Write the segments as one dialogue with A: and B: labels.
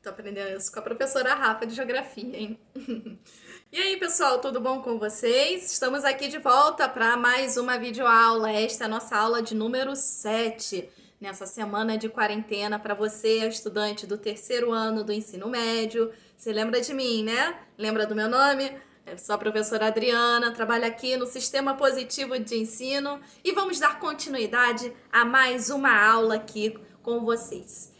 A: Tô aprendendo isso com a professora Rafa de Geografia, hein? E aí, pessoal, tudo bom com vocês? Estamos aqui de volta para mais uma videoaula. Esta é a nossa aula de número 7, nessa semana de quarentena para você, estudante do terceiro ano do ensino médio. Você lembra de mim, né? Lembra do meu nome? Eu sou a professora Adriana, trabalho aqui no Sistema Positivo de Ensino e vamos dar continuidade a mais uma aula aqui com vocês.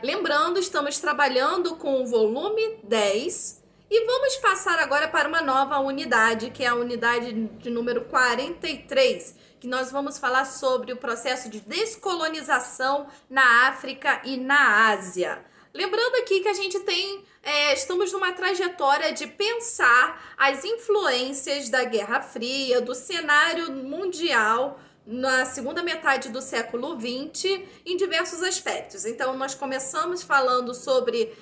A: Lembrando, estamos trabalhando com o volume 10 e vamos passar agora para uma nova unidade, que é a unidade de número 43, que nós vamos falar sobre o processo de descolonização na África e na Ásia. Lembrando aqui que a gente estamos numa trajetória de pensar as influências da Guerra Fria, do cenário mundial na segunda metade do século XX em diversos aspectos. Então, nós começamos falando sobre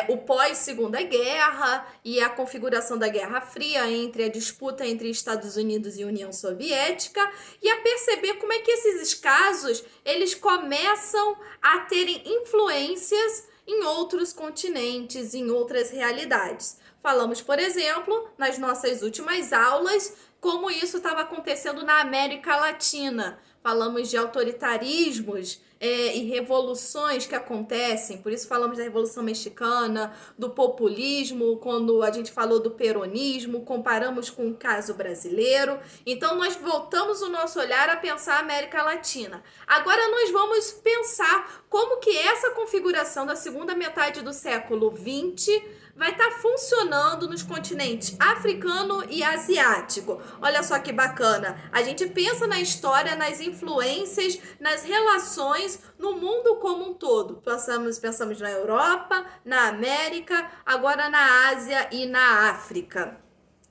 A: o pós-Segunda Guerra e a configuração da Guerra Fria entre a disputa entre Estados Unidos e União Soviética e a perceber como é que esses casos eles começam a terem influências em outros continentes, em outras realidades. Falamos, por exemplo, nas nossas últimas aulas, como isso estava acontecendo na América Latina. Falamos de autoritarismos e revoluções que acontecem, por isso falamos da Revolução Mexicana, do populismo, quando a gente falou do peronismo, comparamos com o caso brasileiro. Então nós voltamos o nosso olhar a pensar a América Latina. Agora nós vamos pensar como que essa configuração da segunda metade do século XX vai estar funcionando nos continentes africano e asiático. Olha só que bacana. A gente pensa na história, nas influências, nas relações no mundo como um todo. Pensamos na Europa, na América, agora na Ásia e na África.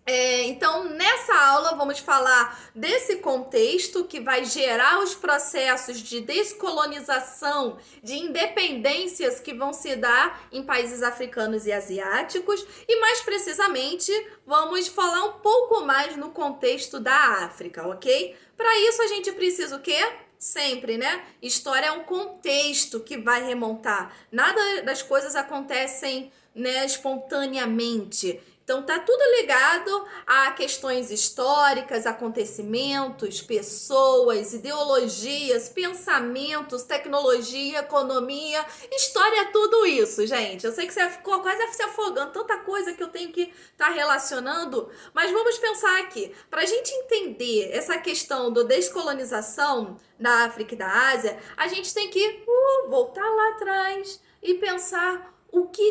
A: Então, nessa aula, vamos falar desse contexto que vai gerar os processos de descolonização, de independências que vão se dar em países africanos e asiáticos, e mais precisamente, vamos falar um pouco mais no contexto da África, ok? Para isso, a gente precisa o quê? Sempre, né? História é um contexto que vai remontar. Nada das coisas acontecem, né, espontaneamente. Então, tá tudo ligado a questões históricas, acontecimentos, pessoas, ideologias, pensamentos, tecnologia, economia, história é tudo isso, gente. Eu sei que você ficou quase se afogando, tanta coisa que eu tenho que estar relacionando, mas vamos pensar aqui. Para a gente entender essa questão da descolonização da África e da Ásia, a gente tem que voltar lá atrás e pensar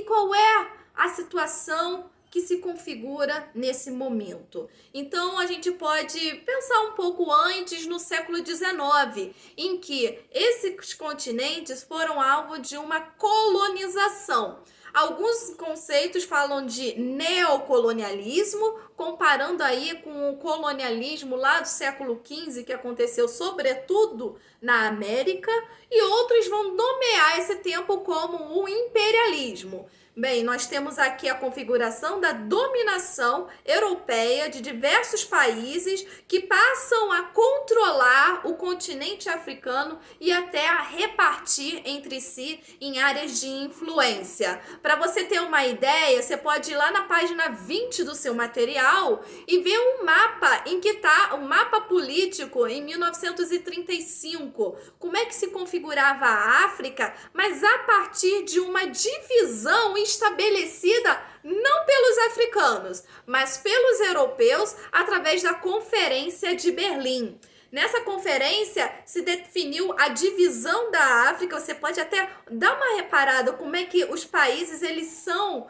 A: qual é a situação que se configura nesse momento. Então, a gente pode pensar um pouco antes, no século XIX, em que esses continentes foram alvo de uma colonização. Alguns conceitos falam de neocolonialismo, comparando aí com o colonialismo lá do século XV, que aconteceu sobretudo na América, e outros vão nomear esse tempo como o imperialismo. Bem, nós temos aqui a configuração da dominação europeia de diversos países que passam a controlar o continente africano e até a repartir entre si em áreas de influência. Para você ter uma ideia, você pode ir lá na página 20 do seu material e ver um mapa em que está o mapa político em 1935. Como é que se configurava a África, mas a partir de uma divisão estabelecida não pelos africanos, mas pelos europeus através da Conferência de Berlim. Nessa conferência se definiu a divisão da África. Você pode até dar uma reparada como é que os países eles são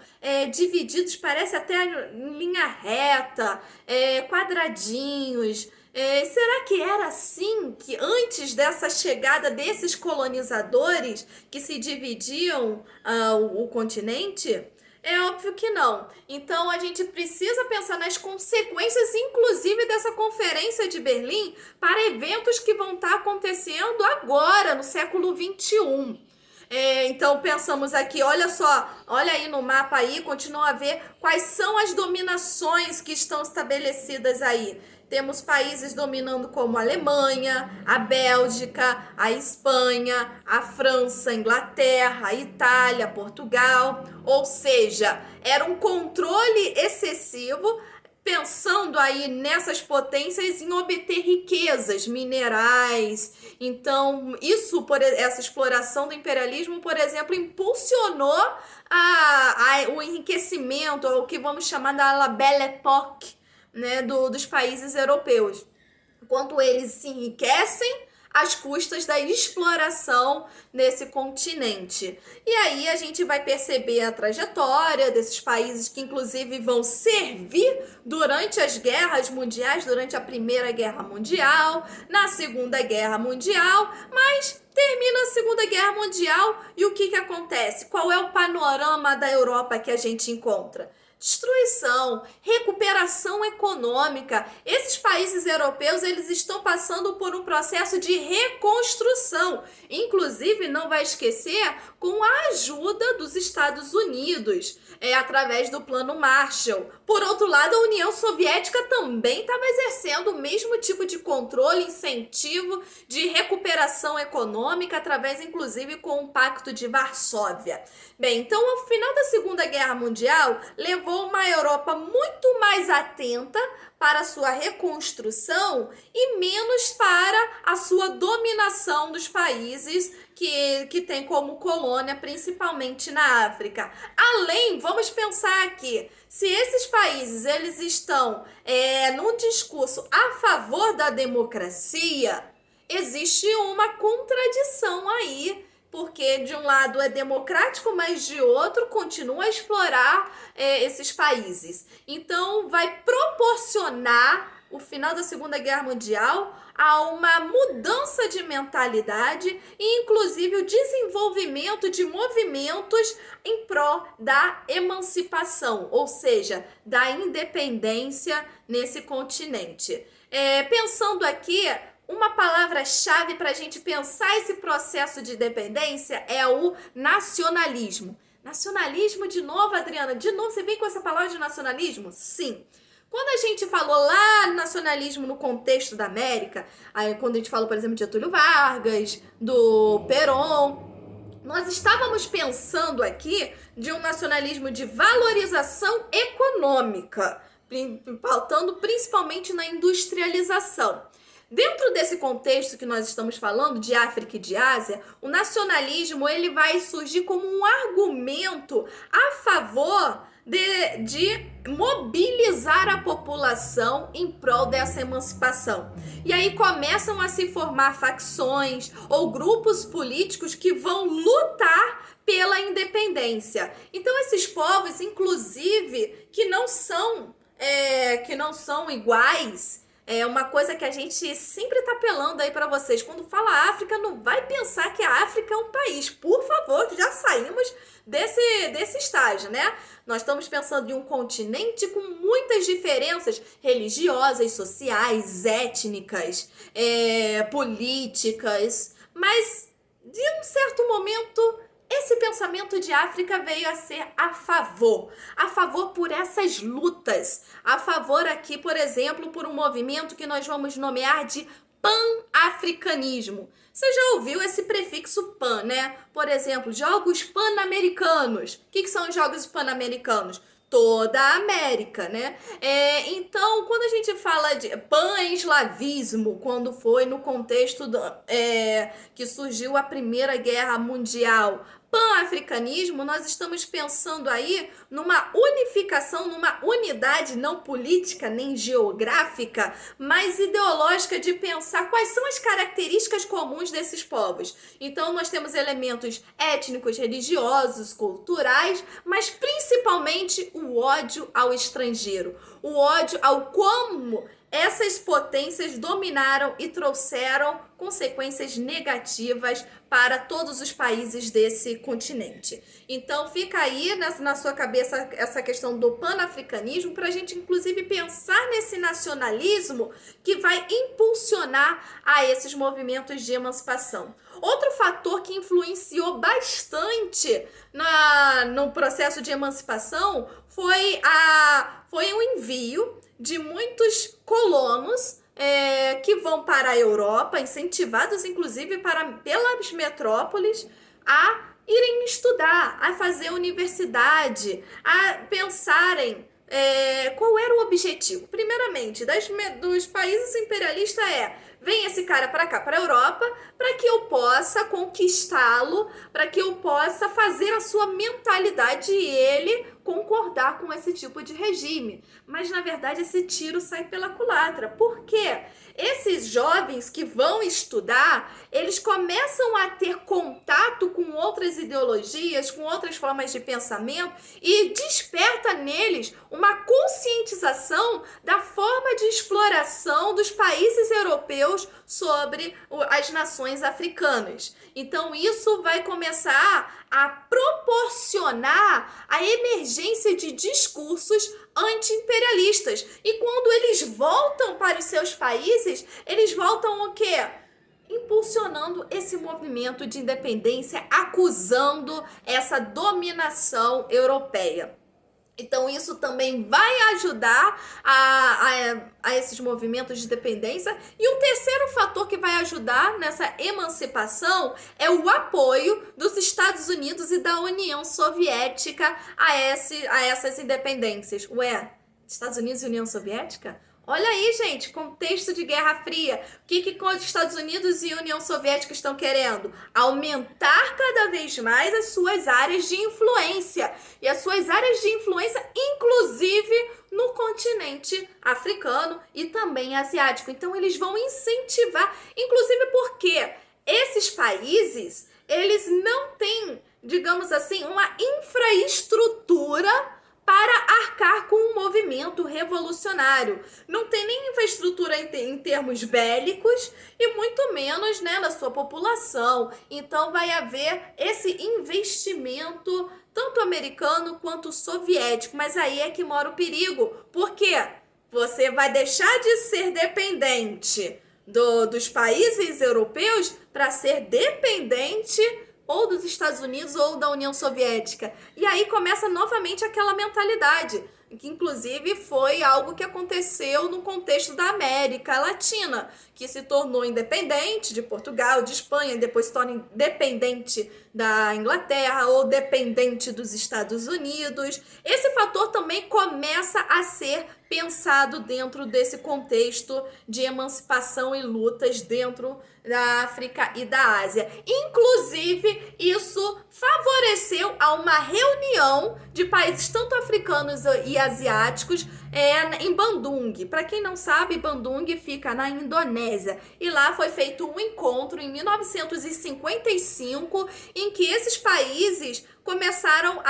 A: divididos, parece até em linha reta, quadradinhos. Será que era assim que antes dessa chegada desses colonizadores que se dividiam o continente? É óbvio que não. Então a gente precisa pensar nas consequências, inclusive dessa Conferência de Berlim, para eventos que vão estar acontecendo agora, no século XXI. Então pensamos aqui, olha só, olha aí no mapa aí, continua a ver quais são as dominações que estão estabelecidas aí. Temos países dominando como a Alemanha, a Bélgica, a Espanha, a França, a Inglaterra, a Itália, Portugal. Ou seja, era um controle excessivo, pensando aí nessas potências em obter riquezas minerais. Então, essa exploração do imperialismo, por exemplo, impulsionou o enriquecimento, ou o que vamos chamar da La Belle Époque, né, dos países europeus. Quando eles se enriquecem às custas da exploração nesse continente. E aí a gente vai perceber a trajetória desses países que inclusive vão servir durante as guerras mundiais, durante a Primeira Guerra Mundial, na Segunda Guerra Mundial, mas termina a Segunda Guerra Mundial e o que acontece? Qual é o panorama da Europa que a gente encontra? Destruição, recuperação econômica. Esses países europeus, eles estão passando por um processo de reconstrução. Inclusive, não vai esquecer, com a ajuda dos Estados Unidos, através do Plano Marshall. Por outro lado, a União Soviética também estava exercendo o mesmo tipo de controle, incentivo de recuperação econômica, através, inclusive, com o Pacto de Varsóvia. Bem, então, o final da Segunda Guerra Mundial levou uma Europa muito mais atenta para a sua reconstrução e menos para a sua dominação dos países que tem como colônia, principalmente na África. Além, vamos pensar aqui, se esses países eles estão num discurso a favor da democracia, existe uma contradição aí, porque de um lado é democrático, mas de outro continua a explorar esses países. Então vai proporcionar o final da Segunda Guerra Mundial a uma mudança de mentalidade e inclusive o desenvolvimento de movimentos em prol da emancipação, ou seja, da independência nesse continente. Pensando aqui, uma palavra-chave para a gente pensar esse processo de dependência é o nacionalismo. Nacionalismo, de novo, Adriana? De novo, você vem com essa palavra de nacionalismo? Sim. Quando a gente falou lá nacionalismo no contexto da América, aí quando a gente falou, por exemplo, de Getúlio Vargas, do Perón, nós estávamos pensando aqui de um nacionalismo de valorização econômica, pautando principalmente na industrialização. Dentro desse contexto que nós estamos falando, de África e de Ásia, o nacionalismo ele vai surgir como um argumento a favor de mobilizar a população em prol dessa emancipação. E aí começam a se formar facções ou grupos políticos que vão lutar pela independência. Então esses povos, inclusive, que não são iguais, é uma coisa que a gente sempre tá apelando aí para vocês. Quando fala África, não vai pensar que a África é um país. Por favor, já saímos desse estágio, né? Nós estamos pensando em um continente com muitas diferenças religiosas, sociais, étnicas, políticas. Mas, de um certo momento, esse pensamento de África veio a ser a favor por essas lutas, a favor aqui, por exemplo, por um movimento que nós vamos nomear de pan-africanismo. Você já ouviu esse prefixo pan, né? Por exemplo, Jogos Pan-Americanos. O que são os Jogos Pan-Americanos? Toda a América, né? Então, quando a gente fala de pan-eslavismo, quando foi no contexto que surgiu a Primeira Guerra Mundial, pan-africanismo, nós estamos pensando aí numa unificação, numa unidade não política nem geográfica, mas ideológica de pensar quais são as características comuns desses povos. Então nós temos elementos étnicos, religiosos, culturais, mas principalmente o ódio ao estrangeiro, o ódio ao como essas potências dominaram e trouxeram consequências negativas para todos os países desse continente. Então fica aí na sua cabeça essa questão do panafricanismo para a gente inclusive pensar nesse nacionalismo que vai impulsionar a esses movimentos de emancipação. Outro fator que influenciou bastante no processo de emancipação foi o envio de muitos colonos que vão para a Europa, incentivados inclusive pelas metrópoles, a irem estudar, a fazer universidade, a pensarem qual era o objetivo. Primeiramente, dos países imperialistas vem esse cara para cá, para a Europa, para que eu possa conquistá-lo, para que eu possa fazer a sua mentalidade e ele concordar com esse tipo de regime. Mas, na verdade, esse tiro sai pela culatra. Por quê? Esses jovens que vão estudar, eles começam a ter contato com outras ideologias, com outras formas de pensamento e desperta neles uma conscientização da forma de exploração dos países europeus sobre as nações africanas. Então, isso vai começar a proporcionar a emergência de discursos anti-imperialistas. E quando eles voltam para os seus países, eles voltam o quê? Impulsionando esse movimento de independência, acusando essa dominação europeia. Então, isso também vai ajudar a esses movimentos de dependência. E o terceiro fator que vai ajudar nessa emancipação é o apoio dos Estados Unidos e da União Soviética a essas independências. Ué, Estados Unidos e União Soviética? Olha aí, gente, contexto de Guerra Fria. O que os Estados Unidos e a União Soviética estão querendo? Aumentar cada vez mais as suas áreas de influência. E as suas áreas de influência, inclusive no continente africano e também asiático. Então, eles vão incentivar, inclusive porque esses países, eles não têm, digamos assim, uma infraestrutura para arcar com um movimento revolucionário. Não tem nem infraestrutura em termos bélicos e muito menos, né, na sua população. Então vai haver esse investimento tanto americano quanto soviético. Mas aí é que mora o perigo. Por quê? Você vai deixar de ser dependente dos países europeus para ser dependente ou dos Estados Unidos ou da União Soviética. E aí começa novamente aquela mentalidade, que inclusive foi algo que aconteceu no contexto da América Latina, que se tornou independente de Portugal, de Espanha, e depois se torna independente da Inglaterra ou dependente dos Estados Unidos. Esse fator também começa a ser pensado dentro desse contexto de emancipação e lutas dentro da África e da Ásia. Inclusive, isso favoreceu a uma reunião de países tanto africanos e asiáticos em Bandung. Para quem não sabe, Bandung fica na Indonésia. E lá foi feito um encontro em 1955, em que esses países começaram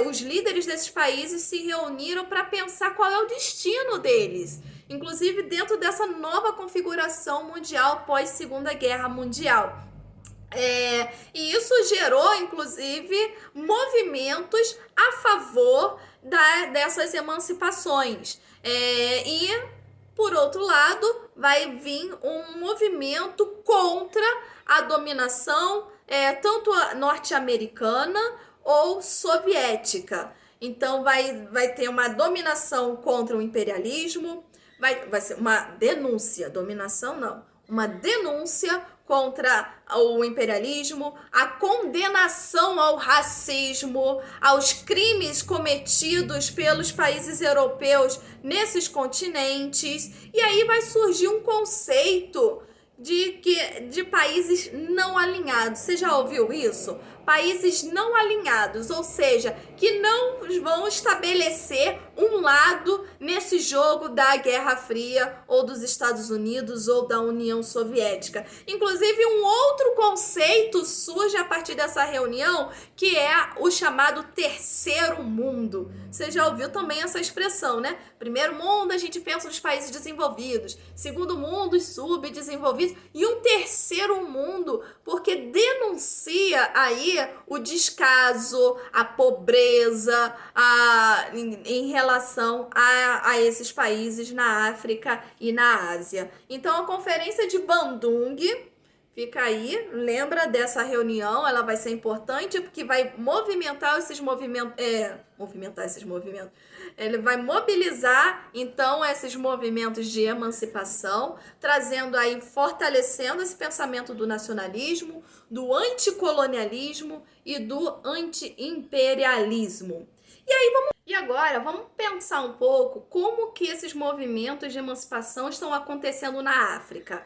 A: os líderes desses países se reuniram para pensar qual é o destino deles. Inclusive dentro dessa nova configuração mundial pós Segunda Guerra Mundial. E isso gerou, inclusive, movimentos a favor dessas emancipações. E, por outro lado, vai vir um movimento contra a dominação tanto norte-americana ou soviética. Então, vai ter uma dominação contra o imperialismo, vai ser uma denúncia, dominação não, uma denúncia contra o imperialismo, a condenação ao racismo, aos crimes cometidos pelos países europeus nesses continentes. E aí vai surgir um conceito de países não alinhados. Você já ouviu isso? Países não alinhados, ou seja, que não vão estabelecer um lado nesse jogo da Guerra Fria ou dos Estados Unidos ou da União Soviética. Inclusive, um outro conceito surge a partir dessa reunião, que é o chamado Terceiro Mundo. Você já ouviu também essa expressão, né? Primeiro mundo, a gente pensa nos países desenvolvidos. Segundo mundo, os subdesenvolvidos. E um terceiro mundo, porque denuncia aí o descaso, a pobreza em relação a esses países na África e na Ásia. Então, a Conferência de Bandung Fica aí, lembra dessa reunião, ela vai ser importante porque vai movimentar esses movimentos, movimentar esses movimentos. Ele vai mobilizar então esses movimentos de emancipação, trazendo aí, fortalecendo esse pensamento do nacionalismo, do anticolonialismo e do anti-imperialismo. E agora, vamos pensar um pouco como que esses movimentos de emancipação estão acontecendo na África.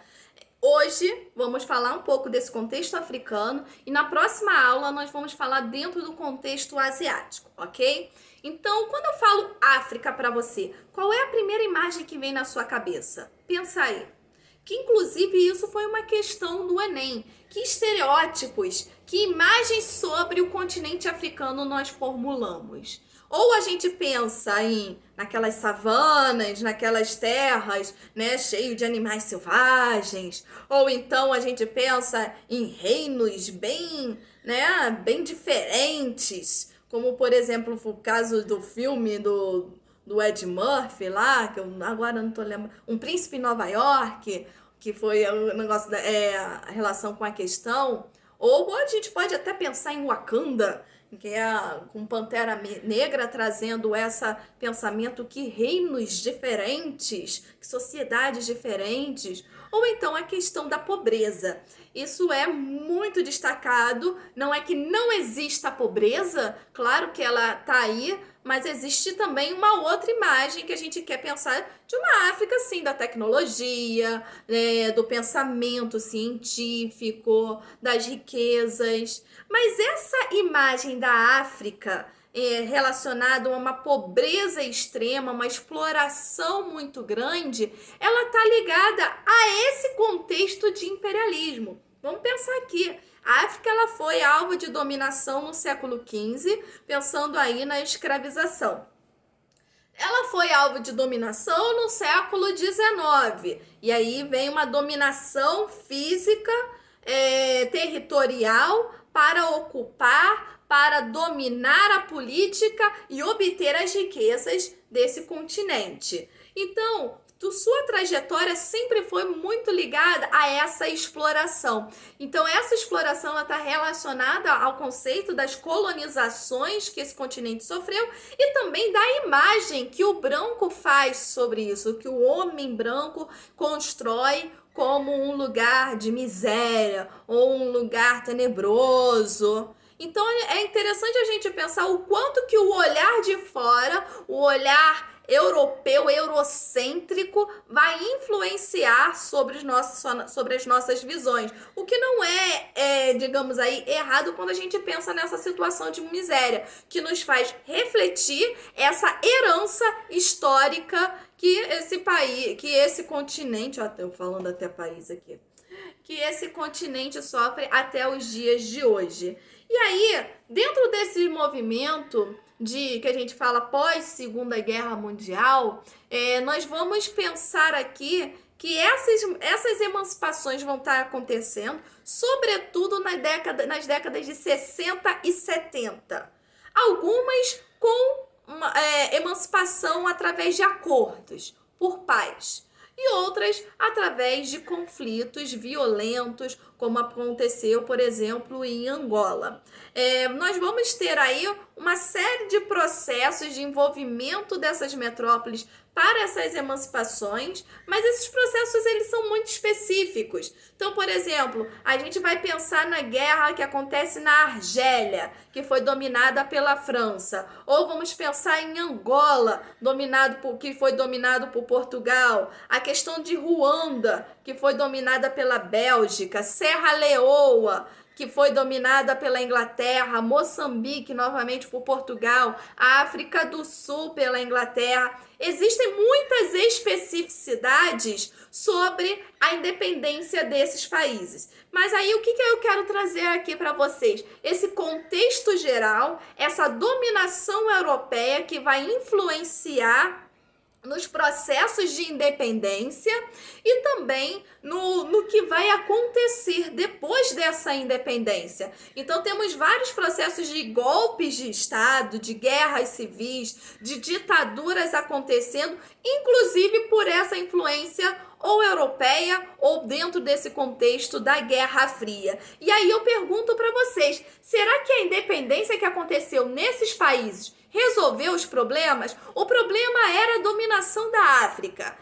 A: Hoje vamos falar um pouco desse contexto africano e na próxima aula nós vamos falar dentro do contexto asiático, ok? Então, quando eu falo África para você, qual é a primeira imagem que vem na sua cabeça? Pensa aí. Que inclusive isso foi uma questão do Enem. Que estereótipos, que imagens sobre o continente africano nós formulamos? Ou a gente pensa naquelas savanas, naquelas terras, né, cheio de animais selvagens, ou então a gente pensa em reinos bem diferentes, como por exemplo o caso do filme do Ed Murphy lá, que eu agora não tô lembrando, Um Príncipe em Nova York, que foi o negócio a relação com a questão. Ou a gente pode até pensar em Wakanda, que é com Pantera Negra trazendo esse pensamento que reinos diferentes, que sociedades diferentes, ou então a questão da pobreza. Isso é muito destacado, não é que não exista a pobreza, claro que ela está aí, mas existe também uma outra imagem que a gente quer pensar de uma África, assim, da tecnologia, do pensamento científico, das riquezas. Mas essa imagem da África relacionada a uma pobreza extrema, uma exploração muito grande, ela está ligada a esse contexto de imperialismo. Vamos pensar aqui. A África ela foi alvo de dominação no século XV, pensando aí na escravização. Ela foi alvo de dominação no século XIX. E aí vem uma dominação física, territorial, para ocupar, para dominar a política e obter as riquezas desse continente. Então, sua trajetória sempre foi muito ligada a essa exploração. Então, essa exploração está relacionada ao conceito das colonizações que esse continente sofreu e também da imagem que o branco faz sobre isso, que o homem branco constrói como um lugar de miséria ou um lugar tenebroso. Então, é interessante a gente pensar o quanto que o olhar de fora, o olhar europeu, eurocêntrico, vai influenciar sobre as nossas visões. O que não digamos aí, errado quando a gente pensa nessa situação de miséria, que nos faz refletir essa herança histórica que esse país, que esse continente, eu falando até país aqui, que esse continente sofre até os dias de hoje. E aí, dentro desse movimento que a gente fala pós Segunda Guerra Mundial, nós vamos pensar aqui que essas emancipações vão estar acontecendo, sobretudo nas décadas de 60 e 70. Algumas com emancipação através de acordos por paz. E outras através de conflitos violentos, como aconteceu, por exemplo, em Angola. Nós vamos ter aí uma série de processos de envolvimento dessas metrópoles para essas emancipações, mas esses processos eles são muito específicos. Então, por exemplo, a gente vai pensar na guerra que acontece na Argélia, que foi dominada pela França, ou vamos pensar em Angola, que foi dominado por Portugal, a questão de Ruanda, que foi dominada pela Bélgica, Serra Leoa, que foi dominada pela Inglaterra, Moçambique, novamente por Portugal, a África do Sul pela Inglaterra. Existem muitas especificidades sobre a independência desses países. Mas aí o que eu quero trazer aqui para vocês? Esse contexto geral, essa dominação europeia que vai influenciar nos processos de independência e também no que vai acontecer depois dessa independência. Então, temos vários processos de golpes de Estado, de guerras civis, de ditaduras acontecendo, inclusive por essa influência ou europeia ou dentro desse contexto da Guerra Fria. E aí eu pergunto para vocês, será que a independência que aconteceu nesses países resolveu os problemas? O problema era a dominação da África,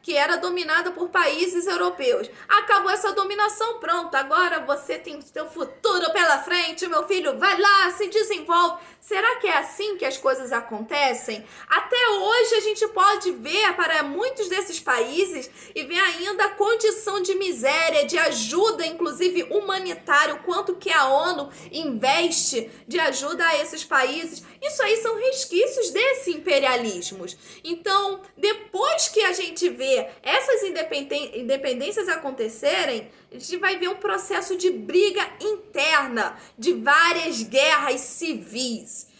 A: que era dominada por países europeus. Acabou essa dominação, pronto, agora você tem seu futuro pela frente, meu filho, vai lá, se desenvolve. Será que é assim que as coisas acontecem? Até hoje a gente pode ver para muitos desses países e ver ainda a condição de miséria, de ajuda, inclusive humanitária, o quanto que a ONU investe de ajuda a esses países. Isso aí são resquícios desse imperialismo. Então, depois que a gente vê essas independências acontecerem, a gente vai ver um processo de briga interna, de várias guerras civis.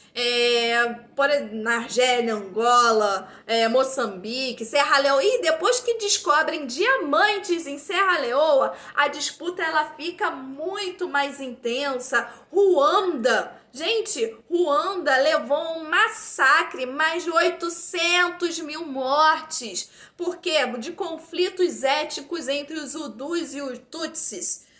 A: Na Argélia, Angola, Moçambique, Serra Leoa. E depois que descobrem diamantes em Serra Leoa, a disputa ela fica muito mais intensa. Ruanda. Gente, Ruanda levou um massacre, mais de 800 mil mortes. Por quê? De conflitos étnicos entre os Hudus e os Tutsis.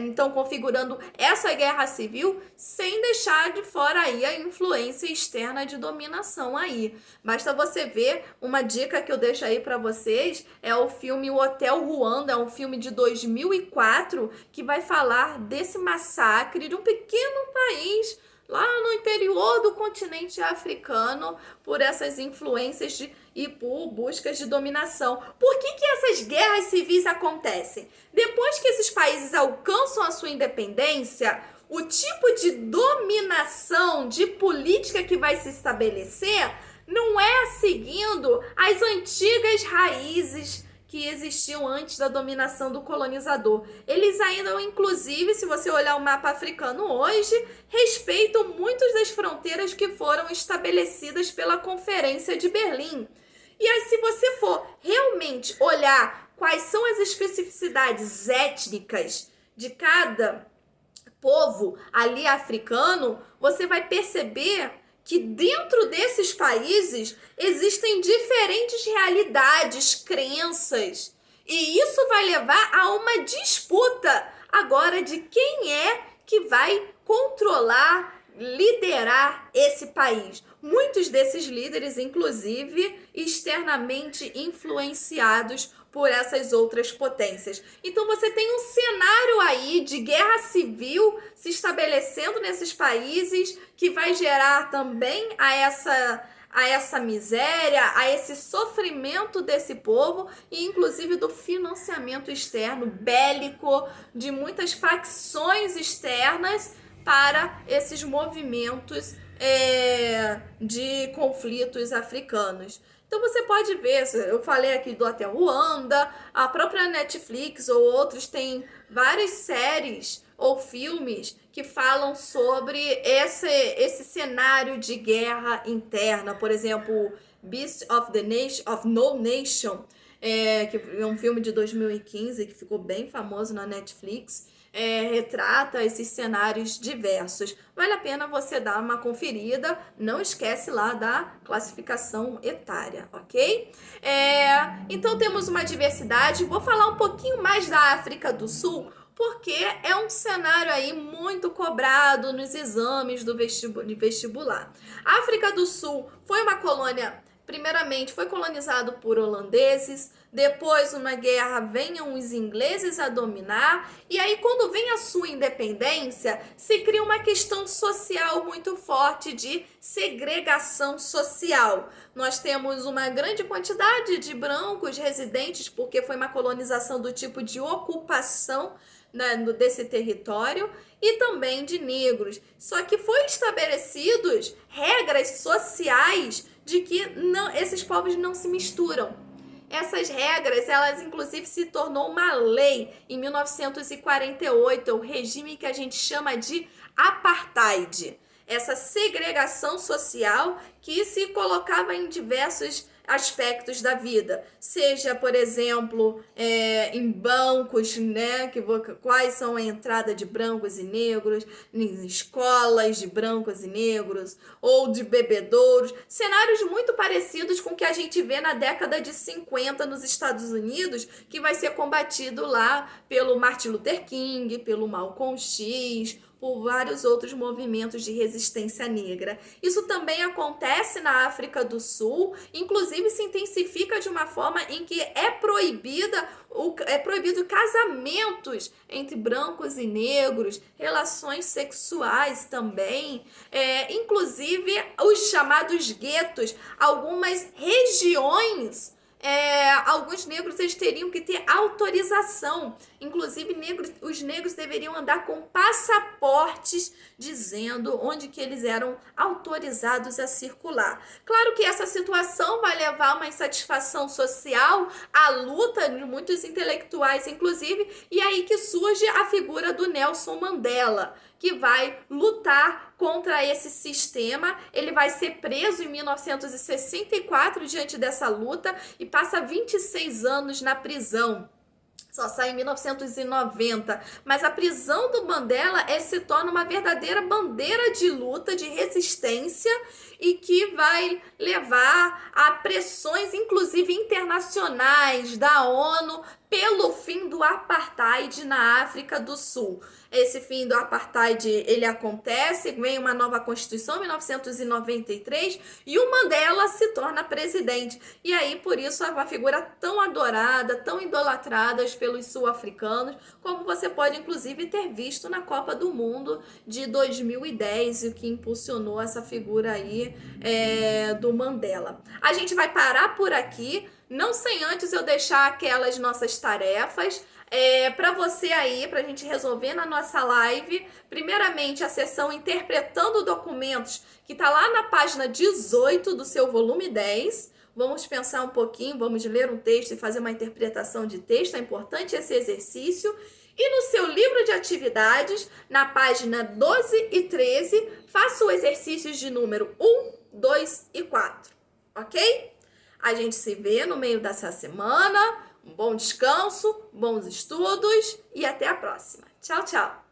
A: Então configurando essa guerra civil, sem deixar de fora aí a influência externa de dominação aí. Basta você ver, uma dica que eu deixo aí para vocês, é o filme O Hotel Ruanda, é um filme de 2004, que vai falar desse massacre de um pequeno país lá no interior do continente africano, por essas influências e por buscas de dominação. Por que essas guerras civis acontecem? Depois que esses países alcançam a sua independência, o tipo de dominação, de política que vai se estabelecer, não é seguindo as antigas raízes que existiam antes da dominação do colonizador. Eles ainda, inclusive, se você olhar o mapa africano hoje, respeitam muitas das fronteiras que foram estabelecidas pela Conferência de Berlim. E aí, se você for realmente olhar quais são as especificidades étnicas de cada povo ali africano, você vai perceber que dentro desses países existem diferentes realidades, crenças. E isso vai levar a uma disputa agora de quem é que vai controlar, liderar esse país. Muitos desses líderes, inclusive, externamente influenciados por essas outras potências. Então você tem um cenário aí de guerra civil se estabelecendo nesses países, que vai gerar também a essa miséria, a esse sofrimento desse povo e inclusive do financiamento externo bélico de muitas facções externas para esses movimentos de conflitos africanos. Então você pode ver, eu falei aqui do Hotel Ruanda, a própria Netflix ou outros têm várias séries ou filmes que falam sobre esse cenário de guerra interna. Por exemplo, Beast of No Nation, que é um filme de 2015 que ficou bem famoso na Netflix. Retrata esses cenários diversos. Vale a pena você dar uma conferida, não esquece lá da classificação etária, ok? Então temos uma diversidade. Vou falar um pouquinho mais da África do Sul, porque é um cenário aí muito cobrado nos exames de vestibular. A África do Sul foi uma colônia, primeiramente foi colonizado por holandeses, depois uma guerra venham os ingleses a dominar, e aí quando vem a sua independência, se cria uma questão social muito forte de segregação social. Nós temos uma grande quantidade de brancos residentes, porque foi uma colonização do tipo de ocupação, né, desse território, e também de negros. Só que foi estabelecidos regras sociais de que esses povos não se misturam. Essas regras, elas inclusive se tornou uma lei em 1948, o regime que a gente chama de apartheid. essa segregação social que se colocava em diversos aspectos da vida, seja, por exemplo, em bancos, né, quais são a entrada de brancos e negros, em escolas de brancos e negros, ou de bebedouros, cenários muito parecidos com o que a gente vê na década de 50 nos Estados Unidos, que vai ser combatido lá pelo Martin Luther King, pelo Malcolm X, por vários outros movimentos de resistência negra. Isso também acontece na África do Sul, inclusive se intensifica de uma forma em que é proibido casamentos entre brancos e negros, relações sexuais também, inclusive os chamados guetos, algumas regiões. Alguns negros eles teriam que ter autorização, inclusive os negros deveriam andar com passaportes dizendo onde que eles eram autorizados a circular. Claro que essa situação vai levar a uma insatisfação social, a luta de muitos intelectuais, inclusive, e aí que surge a figura do Nelson Mandela, que vai lutar contra esse sistema. Ele vai ser preso em 1964 diante dessa luta e passa 26 anos na prisão. Só sai em 1990, mas a prisão do Mandela se torna uma verdadeira bandeira de luta, de resistência e que vai levar a pressões, inclusive internacionais, da ONU pelo fim do apartheid na África do Sul. Esse fim do apartheid, ele acontece, vem uma nova Constituição em 1993 e o Mandela se torna presidente. E aí, por isso, é uma figura tão adorada, tão idolatrada pelos sul-africanos, como você pode, inclusive, ter visto na Copa do Mundo de 2010, o que impulsionou essa figura aí do Mandela. A gente vai parar por aqui, não sem antes eu deixar aquelas nossas tarefas para você aí, para a gente resolver na nossa live. Primeiramente, a sessão Interpretando Documentos, que está lá na página 18 do seu volume 10. Vamos pensar um pouquinho, vamos ler um texto e fazer uma interpretação de texto. É importante esse exercício. E no seu livro de atividades, na página 12 e 13, faça os exercícios de número 1, 2 e 4, ok? A gente se vê no meio dessa semana. Um bom descanso, bons estudos e até a próxima. Tchau, tchau!